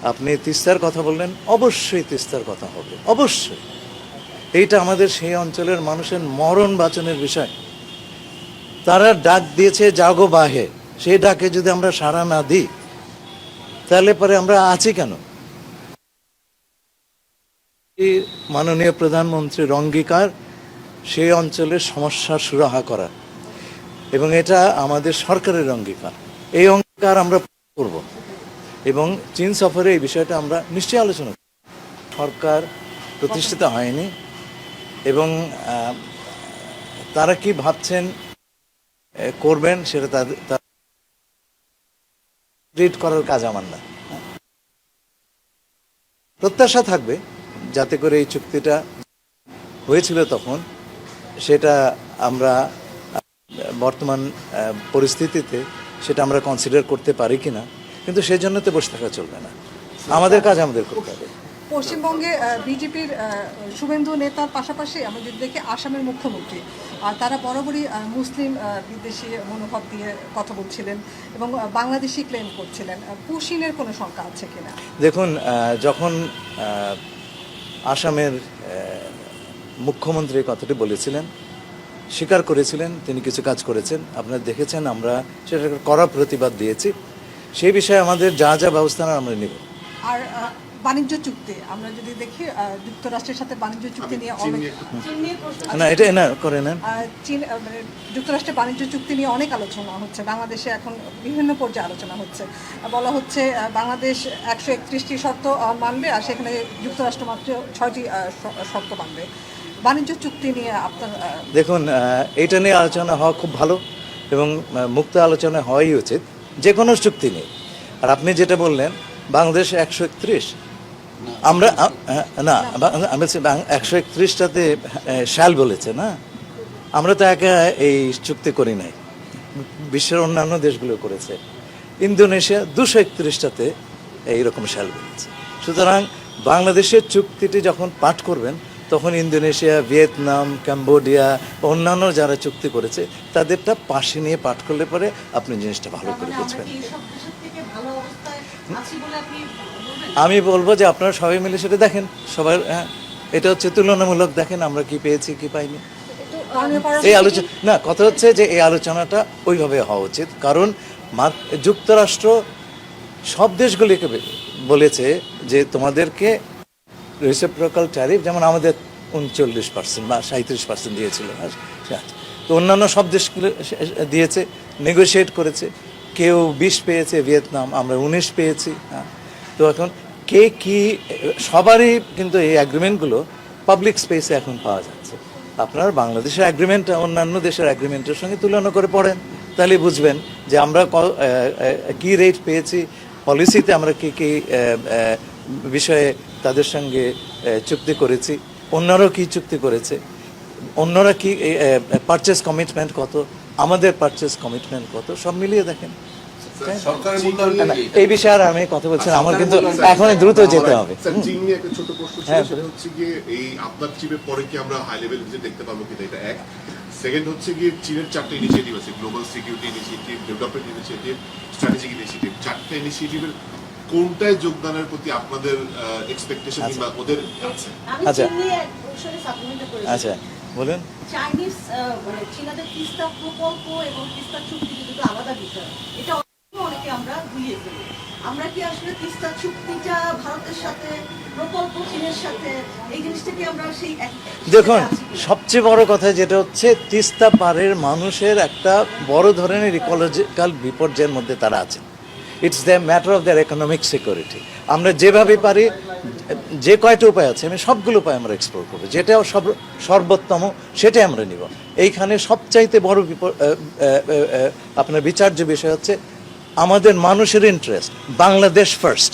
আপনি তিস্তার কথা বললেন, অবশ্যই তিস্তার কথা হবে, অবশ্যই। এইটা আমাদের সেই অঞ্চলের মানুষের মরণ বাঁচানোর বিষয়। তারা ডাক দিয়েছে জাগো বাহে, সেই ডাকে যদি আমরা সাড়া না দিই তাহলে পরে আমরা আছি কেন? মাননীয় প্রধানমন্ত্রীর অঙ্গীকার সেই অঞ্চলের সমস্যার সুরাহা করা, এবং এটা আমাদের সরকারের অঙ্গীকার। এই অঙ্গীকার আমরা করব এবং চীন সফরে এই বিষয়টা আমরা নিশ্চয়ই আলোচনা করব। সরকার প্রতিষ্ঠিত হয়নি এবং তারা কি ভাবছেন করবেন সেটা তাদের রিড করার কাজ আমার না। প্রত্যাশা থাকবে যাতে করে এই চুক্তিটা হয়েছিল তখন সেটা আমরা বর্তমান পরিস্থিতিতে সেটা আমরা কনসিডার করতে পারি কিনা, কিন্তু সেই জন্য তো বসে থাকা চলবে না, আমাদের কাজ আমাদের করতে হবে। পশ্চিমবঙ্গে বিজেপির শুভেন্দু নেতার পাশাপাশি আমরা যদি দেখি আসামের মুখ্যমন্ত্রী তারা বরাবরই মুসলিম বিদ্বেষী মনোভাব দিয়ে কথা বলছিলেন এবং বাংলাদেশি ক্লেম করছিলেন। পুশিনের কোনো শঙ্কা আছে কিনা? দেখুন, যখন আসামের মুখ্যমন্ত্রী কথাটি বলেছিলেন, স্বীকার করেছিলেন তিনি কিছু কাজ করেছেন, আপনারা দেখেছেন, আমরা সেটা কড়া প্রতিবাদ দিয়েছি। সেই বিষয়ে আমাদের যা যা ব্যবস্থা আমরা নেব। আর বাণিজ্য চুক্তি আমরা যদি দেখি, যুক্তরাষ্ট্রের সাথে বাণিজ্য চুক্তি নিয়ে না, এটা না করে নেন। চীন যুক্তরাষ্ট্রের বাণিজ্য চুক্তি নিয়ে অনেক আলোচনা হচ্ছে, বাংলাদেশে এখন বিভিন্ন পর্যায়ে আলোচনা হচ্ছে। বলা হচ্ছে বাংলাদেশ 131টি শর্ত মানবে আর সেখানে যুক্তরাষ্ট্র মাত্র 6টি শর্ত মানবে। বাণিজ্য চুক্তি নিয়ে আপনার দেখুন, এটা নিয়ে আলোচনা হওয়া খুব ভালো এবং মুক্ত আলোচনা হওয়াই উচিত যে কোনো চুক্তি নিয়ে। আর আপনি যেটা বললেন বাংলাদেশ 131, আমরা না, আমি 131টাতে শ্যাল বলেছে না, আমরা তো একা এই চুক্তি করি নাই, বিশ্বের অন্যান্য দেশগুলো করেছে। ইন্দোনেশিয়া 231টাতে এইরকম শ্যাল বলেছে। সুতরাং বাংলাদেশের চুক্তিটি যখন পাঠ করবেন তখন ইন্দোনেশিয়া, ভিয়েতনাম, কম্বোডিয়া, অন্যান্য যারা চুক্তি করেছে তাদেরটা পাশে নিয়ে পাঠ করলে পরে আপনি জিনিসটা ভালো করে বুঝবেন। আমি বলবো যে আপনারা সবাই মিলে সেটা দেখেন, সবার এটা হচ্ছে তুলনামূলক, দেখেন আমরা কি পেয়েছি কি পাইনি। এই আলোচনা না, কথা হচ্ছে যে এই আলোচনাটা ওইভাবে হওয়া উচিত, কারণ যুক্তরাষ্ট্র সব দেশগুলিকে বলেছে যে তোমাদেরকে রেসিপ্রোকাল ট্যারিফ, যেমন আমাদের 39% বা 37% দিয়েছিল, তো অন্যান্য সব দেশগুলো দিয়েছে, নেগোশিয়েট করেছে। কেউ 20 পেয়েছে, ভিয়েতনাম, আমরা 19 পেয়েছি। তো এখন কে কি, সবারই কিন্তু এই অ্যাগ্রিমেন্টগুলো পাবলিক স্পেসে এখন পাওয়া যাচ্ছে। আপনার বাংলাদেশের অ্যাগ্রিমেন্ট অন্যান্য দেশের অ্যাগ্রিমেন্টের সঙ্গে তুলনা করে পড়েন, তাহলে বুঝবেন যে আমরা কি রেট পেয়েছি, পলিসিতে আমরা কি কি বিষয়ে তাদের সঙ্গে চুক্তি করেছি, অন্যরাও কি চুক্তি করেছে, অন্যরা কি পারচেস কমিটমেন্ট কত, আমাদের পারচেস কমিটমেন্ট কত, সব মিলিয়ে দেখেন। এই বিষয়ে আর আমি কথা বলছি, আমার কিন্তু এখন দ্রুত যেতে হবে। চীন নিয়ে একটা ছোট প্রশ্ন ছিল, সেটা হচ্ছে গিয়ে এই আপনার চিপের পরে কি আমরা হাই লেভেল ভিজিট দেখতে পাবো কিনা, এটা এক। সেকেন্ড হচ্ছে গিয়ে চীনের 4টা ইনিশিয়েটিভ আছে, global security initiative, development initiative, strategic initiative. 4টা ইনিশিয়েটিভের কোনটায় যোগদানের প্রতি আপনাদের এক্সপেকটেশন কিংবা ওদের আছে? আচ্ছা আচ্ছা বলেন। চাইনিজ মানে চীনাদের তিস্তা প্রকল্প এবং তিস্তা চুক্তি দুটো আলাদা বিষয়, এটা অনেকে আমরা ভুলিয়ে ফেলি। আমরা কি আসলে তিস্তা চুক্তিটা ভারতের সাথে, প্রকল্প চীনের সাথে, এই জিনিসটাকে আমরা সেই দেখুন, সবচেয়ে বড় কথা যেটা হচ্ছে তিস্তা পাড়ের মানুষের একটা বড় ধরনের ইকোলজিক্যাল বিপর্যয়ের মধ্যে তারা আছে। It's the matter of their economic security. আমরা যেভাবে পারি, যে কয়টা উপায় আছে আমি সবগুলো উপায় আমরা এক্সপ্লোর করবো, যেটা সর্বোত্তম সেটাই আমরা নিব। এইখানে সবচাইতে বড় আপনার বিচার্য বিষয় হচ্ছে আমাদের মানুষের ইন্টারেস্ট, বাংলাদেশ ফার্স্ট।